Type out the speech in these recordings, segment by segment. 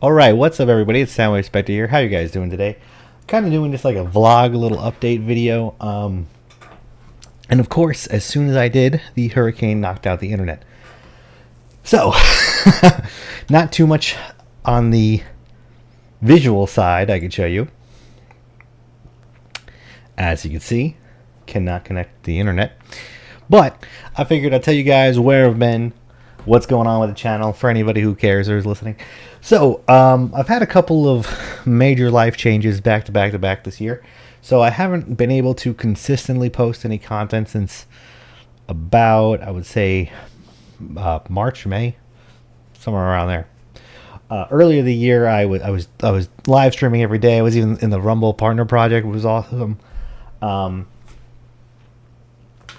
Alright, what's up everybody? It's SoundwaveSpectre here. How you guys doing today? Kind of doing just like a vlog, a little update video. And of course, as soon as I did, the hurricane knocked out the internet. So, not too much on the visual side I could show you. As you can see, cannot connect the internet. But I figured I'd tell you guys where I've been, what's going on with the channel for anybody who cares or is listening. So I've had a couple of major life changes back to back this year, so I haven't been able to consistently post any content since about, I would say, March, May, somewhere around there. Earlier the year, I was live streaming every day. I was even in the Rumble Partner Project, which was awesome. And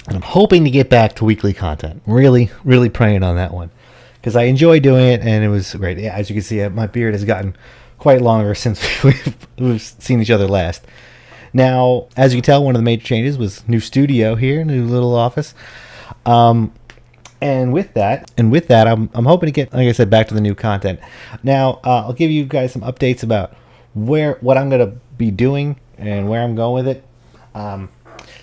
I'm hoping to get back to weekly content. Really praying on that one, because I enjoy doing it and it was great. Yeah, as you can see, my beard has gotten quite longer since we've seen each other last. Now, as you can tell, one of the major changes was new studio here, new little office. And with that, I'm hoping to get, like I said, back to the new content. Now, I'll give you guys some updates about what I'm going to be doing and where I'm going with it.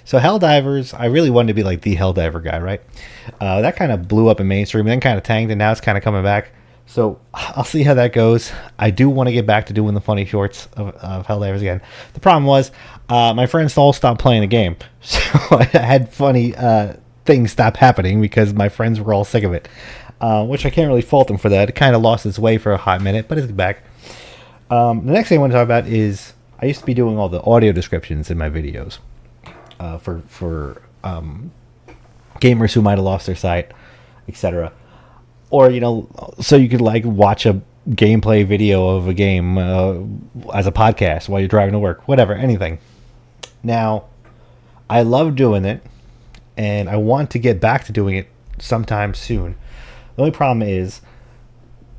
So Helldivers, I really wanted to be like the Helldiver guy, right? That kind of blew up in mainstream, then kind of tanked, and now it's kind of coming back. So I'll see how that goes. I do want to get back to doing the funny shorts of Helldivers again. The problem was my friends all stopped playing the game, so I had funny things stop happening because my friends were all sick of it, which I can't really fault them for that. It kind of lost its way for a hot minute, but it's back. The next thing I want to talk about is I used to be doing all the audio descriptions in my videos. For gamers who might have lost their sight, etc. Or, so you could like watch a gameplay video of a game as a podcast while you're driving to work, whatever, anything. Now, I love doing it, and I want to get back to doing it sometime soon. The only problem is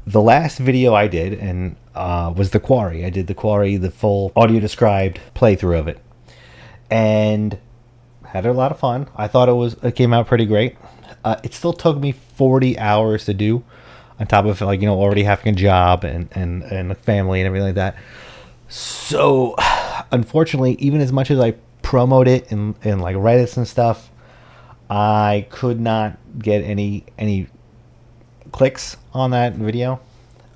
the last video I did and was The Quarry. I did The Quarry, the full audio described playthrough of it, and had a lot of fun. I thought it came out pretty great. It still took me 40 hours to do, on top of already having a job and a family and everything like that. So unfortunately, even as much as I promote it in like Reddits and stuff, I could not get any clicks on that video.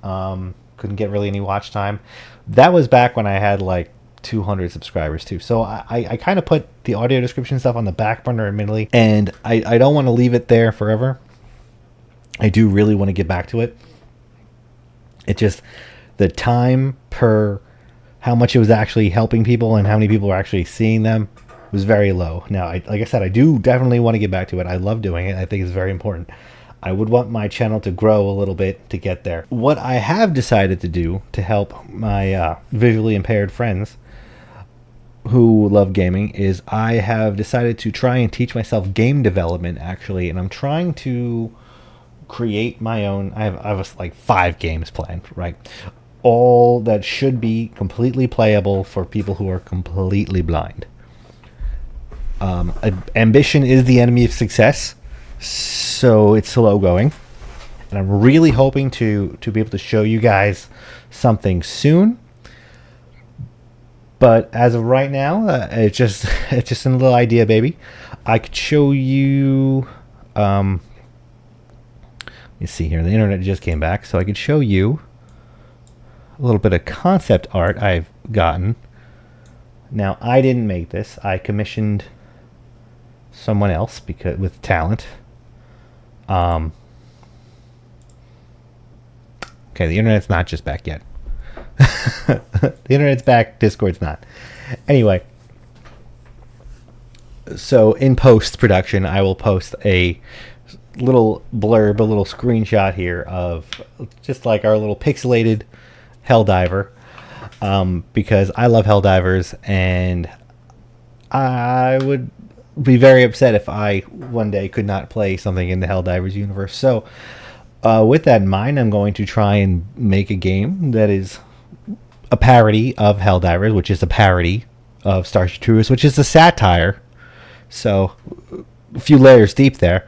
Couldn't get really any watch time. That was back when I had like 200 subscribers too, so I kind of put the audio description stuff on the back burner admittedly, and I don't want to leave it there forever. I do really want to get back to it. It just, the time per how much it was actually helping people and how many people were actually seeing them was very low. Now, like I said, I do definitely want to get back to it. I love doing it. I think it's very important. I would want my channel to grow a little bit to get there. What I have decided to do to help my visually impaired friends who love gaming is I have decided to try and teach myself game development, actually, and I'm trying to create my own. I have like 5 games planned, right? All that should be completely playable for people who are completely blind. Ambition is the enemy of success, so it's slow going, and I'm really hoping to be able to show you guys something soon. But as of right now, it's just a little idea, baby. I could show you. Let me see here. The internet just came back, so I could show you a little bit of concept art I've gotten. Now, I didn't make this. I commissioned someone else with talent. Okay, the internet's not just back yet. The internet's back, Discord's not. Anyway, so in post-production, I will post a little blurb, a little screenshot here of just like our little pixelated Helldiver, because I love Helldivers, and I would be very upset if I one day could not play something in the Helldivers universe. So with that in mind, I'm going to try and make a game that is a parody of Helldivers, which is a parody of Starship, which is a satire. So a few layers deep there.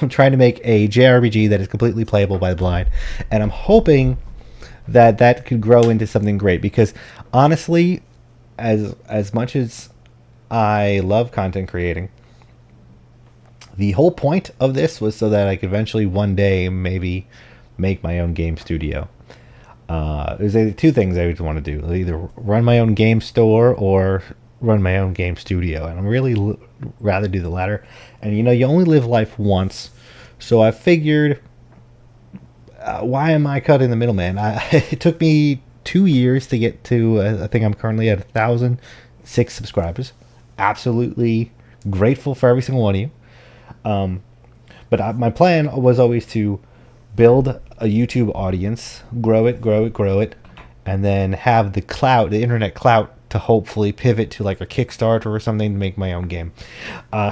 I'm trying to make a JRPG that is completely playable by the blind, and I'm hoping that could grow into something great. Because honestly, as much as I love content creating, the whole point of this was so that I could eventually one day maybe make my own game studio. There's either two things I would want to do: either run my own game store or run my own game studio. And I'm really rather do the latter. And you only live life once, so I figured, why am I cutting the middleman? It took me 2 years to get to. I think I'm currently at 1,006 subscribers. Absolutely grateful for every single one of you. But my plan was always to build a YouTube audience, grow it, and then have the internet clout, to hopefully pivot to like a Kickstarter or something to make my own game.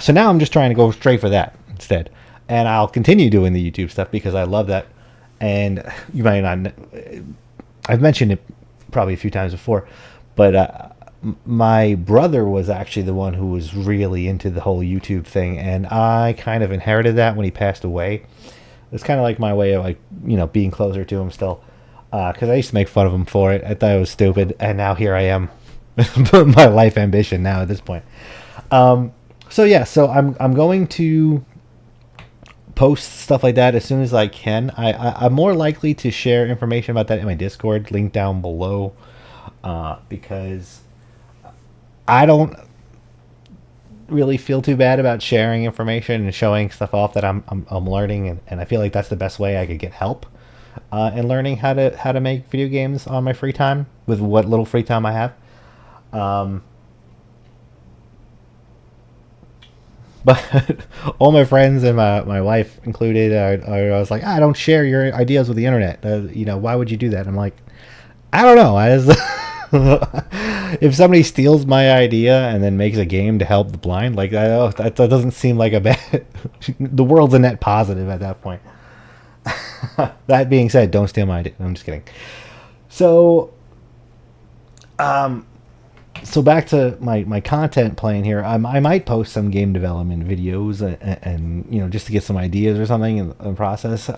So now I'm just trying to go straight for that instead. And I'll continue doing the YouTube stuff because I love that. And you might not, I've mentioned it probably a few times before, but my brother was actually the one who was really into the whole YouTube thing, and I kind of inherited that when he passed away. It's kind of like my way of being closer to him still, because I used to make fun of him for it. I thought it was stupid, and now here I am, my life ambition now at this point. So I'm going to post stuff like that as soon as I can. I'm more likely to share information about that in my Discord, link down below, because I don't really feel too bad about sharing information and showing stuff off that I'm learning, and I feel like that's the best way I could get help in learning how to make video games on my free time with what little free time I have. But all my friends and my wife included, I was like, don't share your ideas with the internet. Why would you do that? I'm like, I don't know. If somebody steals my idea and then makes a game to help the blind, like that doesn't seem like a bad. The world's a net positive at that point. That being said, don't steal my idea. I'm just kidding. So, so back to my content plan here. I might post some game development videos and just to get some ideas or something in the process.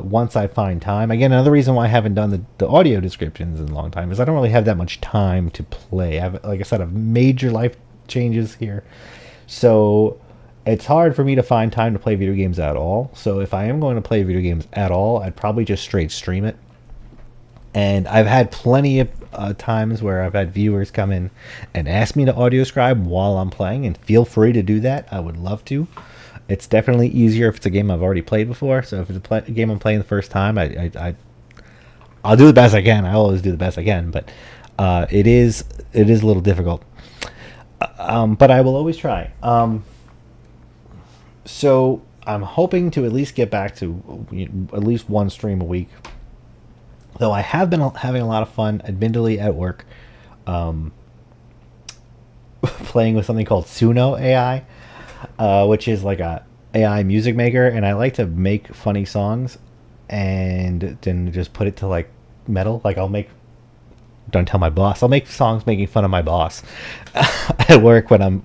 Once I find time. Again, another reason why I haven't done the audio descriptions in a long time is I don't really have that much time to play. Like I said, I have major life changes here, so it's hard for me to find time to play video games at all. So if I am going to play video games at all, I'd probably just straight stream it. And I've had plenty of times where I've had viewers come in and ask me to audio scribe while I'm playing, and feel free to do that. I would love to. It's definitely easier if it's a game I've already played before. So if it's a game I'm playing the first time, I'll do the best I can. I always do the best I can, but it is a little difficult. But I will always try. So I'm hoping to at least get back to at least one stream a week. Though I have been having a lot of fun, admittedly, at work, playing with something called Suno AI, which is like a AI music maker, and I like to make funny songs and then just put it to like metal. Like don't tell my boss. I'll make songs making fun of my boss at work when I'm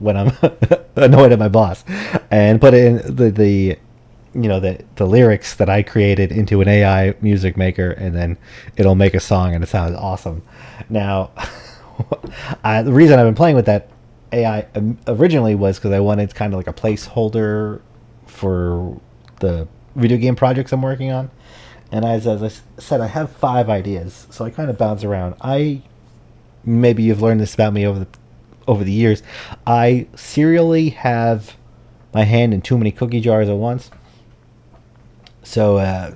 annoyed at my boss, and put it in the lyrics that I created into an AI music maker, and then it'll make a song, and it sounds awesome. Now, the reason I've been playing with that AI originally was because I wanted kind of like a placeholder for the video game projects I'm working on. And as I said, I have 5 ideas, so I kind of bounce around. Maybe you've learned this about me over the years. I serially have my hand in too many cookie jars at once. So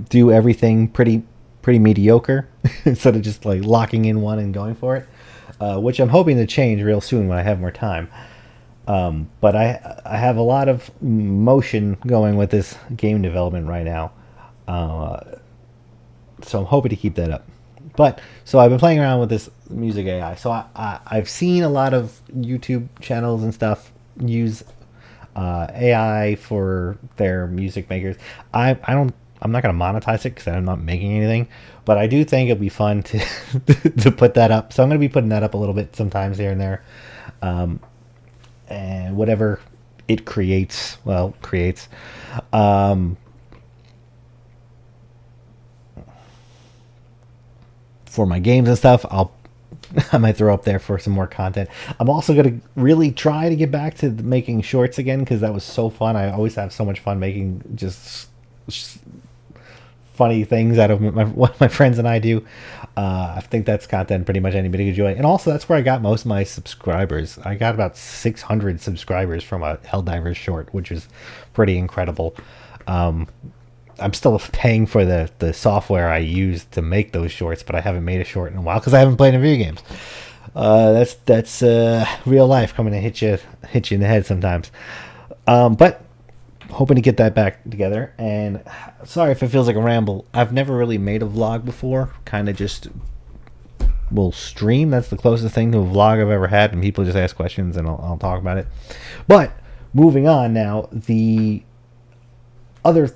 do everything pretty mediocre instead of just like locking in one and going for it, which I'm hoping to change real soon when I have more time. But I have a lot of motion going with this game development right now, so I'm hoping to keep that up. But so I've been playing around with this music AI. So I've seen a lot of YouTube channels and stuff use AI for their music makers. I'm not going to monetize it because I'm not making anything, but I do think it'll be fun to to put that up. So I'm going to be putting that up a little bit sometimes here and there, and whatever it creates. for my games and stuff, I might throw up there for some more content. I'm also going to really try to get back to making shorts again, because that was so fun. I always have so much fun making just funny things out of what my friends and I do. I think that's content pretty much anybody can enjoy. And also, that's where I got most of my subscribers. I got about 600 subscribers from a Helldivers short, which is pretty incredible. I'm still paying for the software I use to make those shorts, but I haven't made a short in a while because I haven't played in video games. That's real life coming to hit you in the head sometimes. But hoping to get that back together. And sorry if it feels like a ramble. I've never really made a vlog before. Kind of just will stream. That's the closest thing to a vlog I've ever had, and people just ask questions and I'll talk about it. But moving on now, the other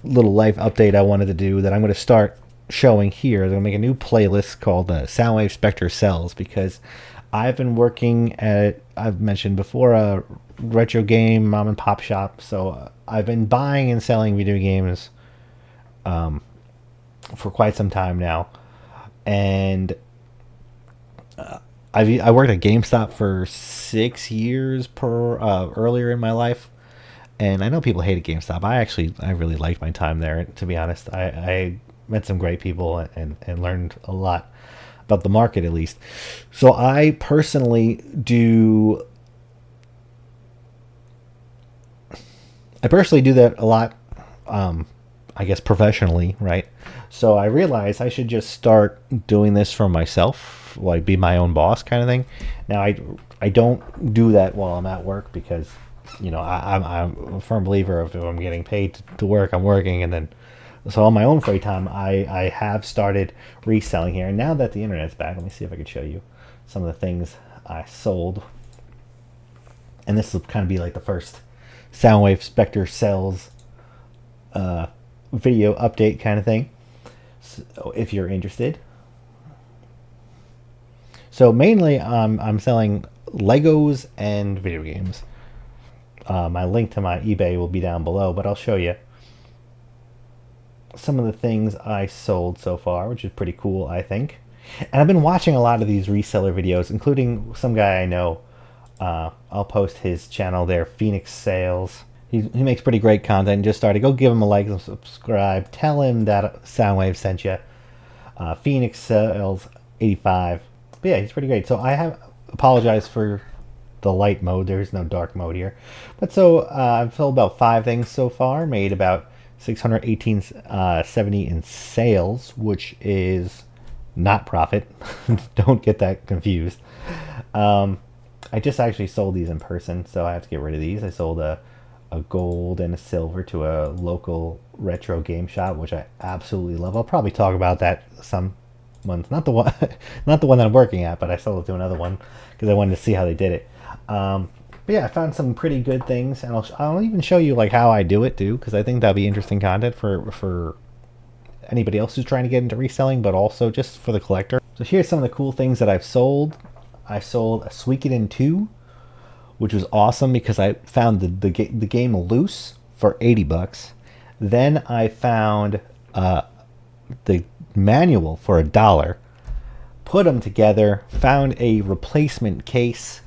little life update I wanted to do that I'm going to start showing here. I'm going to make a new playlist called SoundwaveSpectre Sells, because I've been working at, I've mentioned before, a retro game mom and pop shop. So I've been buying and selling video games for quite some time now. And I worked at GameStop for 6 years earlier in my life. And I know people hated GameStop. I really liked my time there, to be honest. I met some great people and learned a lot about the market, at least. So I personally do that a lot, I guess professionally, right? So I realized I should just start doing this for myself, like be my own boss kind of thing. Now I don't do that while I'm at work, because I'm a firm believer of, if I'm getting paid to work, I'm working. And then so on my own free time, I have started reselling here. And now that the internet's back, let me see if I can show you some of the things I sold. And this will kind of be like the first SoundwaveSpectre Sells video update kind of thing, so if you're interested. So mainly I'm selling Legos and video games. My link to my eBay will be down below, but I'll show you some of the things I sold so far, which is pretty cool, I think. And I've been watching a lot of these reseller videos, including some guy I know. I'll post his channel there, Phoenix Sales. He makes pretty great content. Just started. Go give him a like and subscribe. Tell him that Soundwave sent you. Phoenix Sales 85. But yeah, he's pretty great. So I have apologized for the light mode. There's no dark mode here. But so I've sold about 5 things so far. Made about $618.70 in sales, which is not profit. Don't get that confused. I just actually sold these in person, so I have to get rid of these. I sold a gold and a silver to a local retro game shop, which I absolutely love. I'll probably talk about that some month. Not the one that I'm working at, but I sold it to another one because I wanted to see how they did it. But yeah, I found some pretty good things, and I'll even show you like how I do it too, because I think that'll be interesting content for anybody else who's trying to get into reselling, but also just for the collector. So here's some of the cool things that I've sold. I sold a Suikoden 2, which was awesome because I found the game loose for $80. Then I found the manual for $1. Put them together, found a replacement case,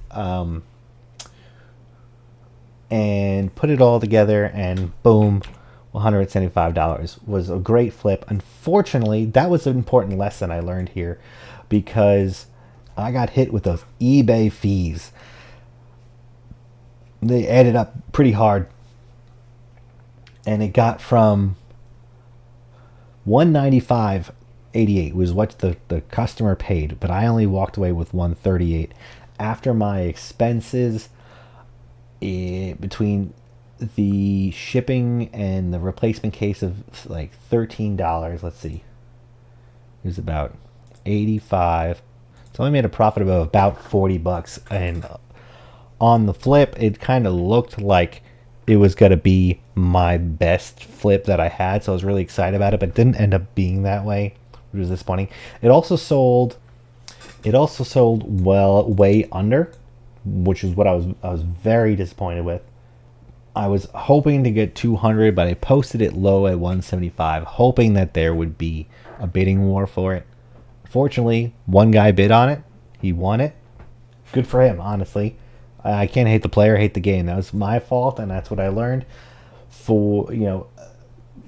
and put it all together, and boom, $175 was a great flip. Unfortunately, that was an important lesson I learned here, because I got hit with those eBay fees. They added up pretty hard, and it got from $195.88 was what the customer paid, but I only walked away with $138 after my expenses. Between the shipping and the replacement case of like $13, let's see, it was about $85. So I made a profit of about $40, and on the flip, it kind of looked like it was going to be my best flip that I had, so I was really excited about it, but it didn't end up being that way, which was disappointing. It also sold well way under, which is what I was very disappointed with. I was hoping to get 200, but I posted it low at 175, hoping that there would be a bidding war for it. Fortunately, one guy bid on it. He won it. Good for him, honestly. I can't hate the player, hate the game. That was my fault, and that's what I learned.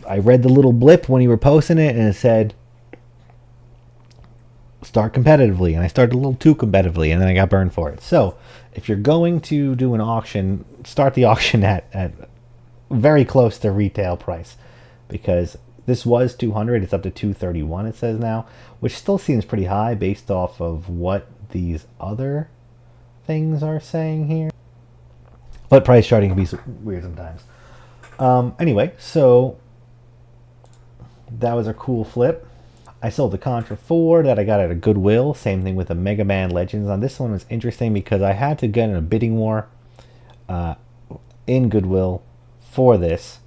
I read the little blip when you were posting it, and it said, start competitively, and I started a little too competitively, and then I got burned for it. So, if you're going to do an auction, start the auction at very close to retail price, because this was 200. It's up to 231. It says now, which still seems pretty high based off of what these other things are saying here. But price charting can be weird sometimes. Anyway, so that was a cool flip. I sold the Contra 4 that I got at a Goodwill. Same thing with the Mega Man Legends. On this one was interesting because I had to get in a bidding war in Goodwill for this.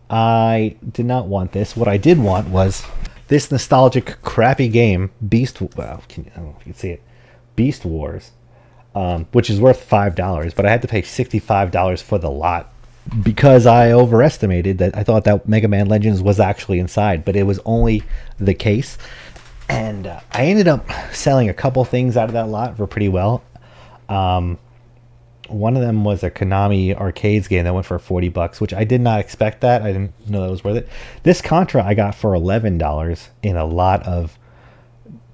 I did not want this. What I did want was this nostalgic, crappy game, Beast. Well, I don't know if you can see it, Beast Wars, which is worth $5, but I had to pay $65 for the lot because I overestimated that. I thought that Mega Man Legends was actually inside, but it was only the case. And I ended up selling a couple things out of that lot for pretty well. One of them was a Konami Arcades game that went for $40, which I did not expect that. I didn't know that was worth it. This Contra I got for $11 in a lot of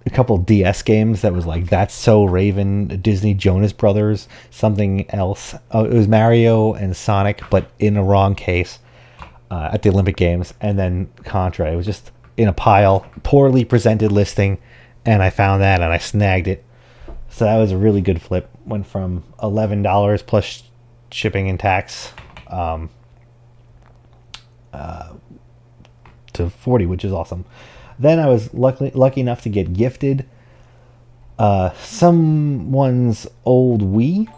a couple DS games that was like That's So Raven, Disney Jonas Brothers, something else. It was Mario and Sonic, but in the wrong case at the Olympic Games. And then Contra. It was just in a pile, poorly presented listing, and I found that and I snagged it. So that was a really good flip. Went from $11 plus shipping and tax to 40, which is awesome. Then I was lucky enough to get gifted someone's old Wii.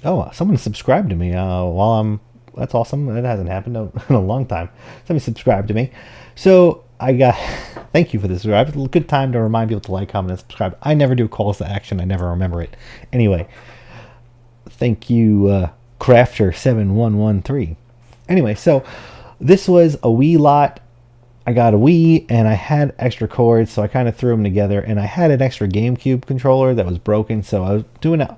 Oh, someone subscribed to me that's awesome. That hasn't happened in a long time. Somebody subscribed to me. So I got, thank you for the subscribe. It's a good time to remind people to like, comment, and subscribe. I never do calls to action. I never remember it. Anyway, thank you, Crafter7113. Anyway, so this was a Wii lot. I got a Wii, and I had extra cords, so I kind of threw them together. And I had an extra GameCube controller that was broken, so I was doing a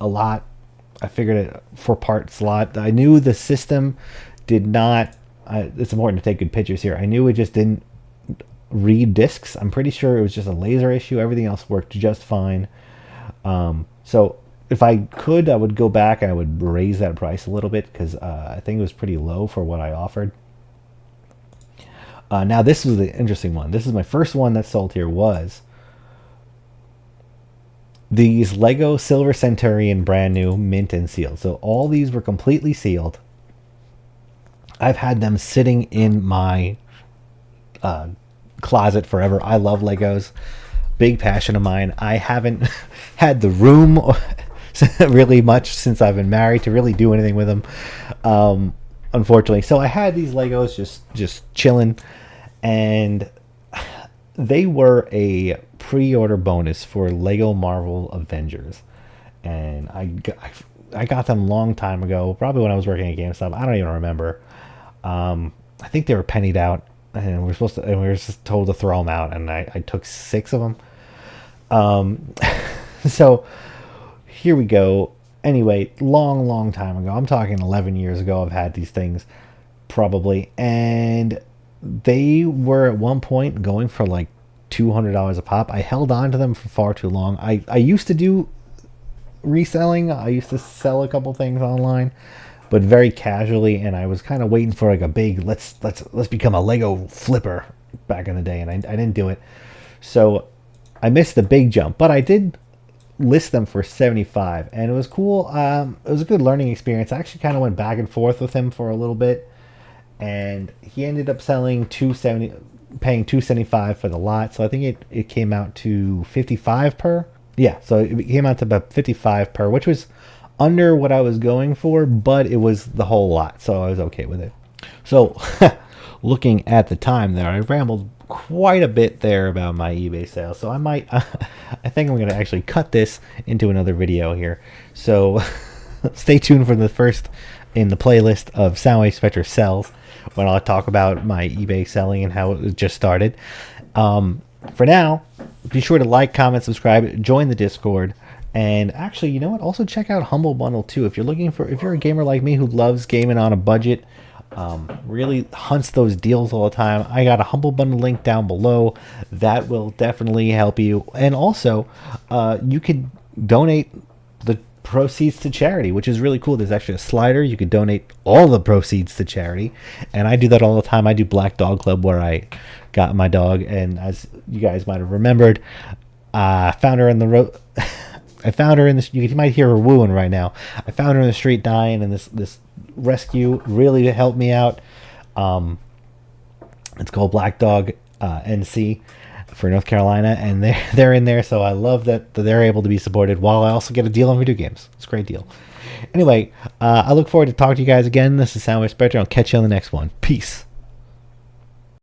lot. I figured it for parts lot. I knew the system did not. It's important to take good pictures here. I knew it just didn't read discs. I'm pretty sure it was just a laser issue. Everything else worked just fine. So if I could, I would go back and I would raise that price a little bit because I think it was pretty low for what I offered. Now this was the interesting one. This is my first one that sold here was these Lego Silver Centurion brand new mint and sealed. So all these were completely sealed. I've had them sitting in my closet forever. I love Legos. Big passion of mine. I haven't had the room really much since I've been married to really do anything with them. Unfortunately. So I had these Legos just chilling, and they were a pre-order bonus for Lego Marvel Avengers. And I got them a long time ago, probably when I was working at GameStop. I don't even remember. I think they were pennied out, and we were just told to throw them out, and I took 6 of them. So here we go. Anyway, long time ago, I'm talking 11 years ago, I've had these things probably, and they were at one point going for like $200 a pop. I held on to them for far too long. I used to do reselling. I used to sell a couple things online, but very casually, and I was kind of waiting for like a big let's become a Lego flipper back in the day, and I didn't do it. So I missed the big jump, but I did list them for $75, and it was cool. It was a good learning experience. I actually kind of went back and forth with him for a little bit, and he ended up selling paying $275 for the lot. So I think it came out to $55 per. Yeah, so it came out to about $55 per, which was under what I was going for, but it was the whole lot, so I was okay with it. So looking at the time there, I rambled quite a bit there about my eBay sale, so I might I think I'm going to actually cut this into another video here, so stay tuned for the first in the playlist of SoundwaveSpectre sells when I'll talk about my eBay selling and how it just started. For now, be sure to like, comment, subscribe, join the Discord. And actually, you know what? Also check out Humble Bundle too. If you're a gamer like me who loves gaming on a budget, really hunts those deals all the time, I got a Humble Bundle link down below that will definitely help you. And also, you can donate the proceeds to charity, which is really cool. There's actually a slider. You can donate all the proceeds to charity, and I do that all the time. I do Black Dog Club, where I got my dog, and as you guys might have remembered, I found her in the road. I found her in this. You might hear her wooing right now. I found her in the street dying, and this rescue really helped me out. It's called Black Dog NC for North Carolina, and they're in there. So I love that they're able to be supported while I also get a deal on video games. It's a great deal. Anyway, I look forward to talking to you guys again. This is SoundwaveSpectre. I'll catch you on the next one. Peace.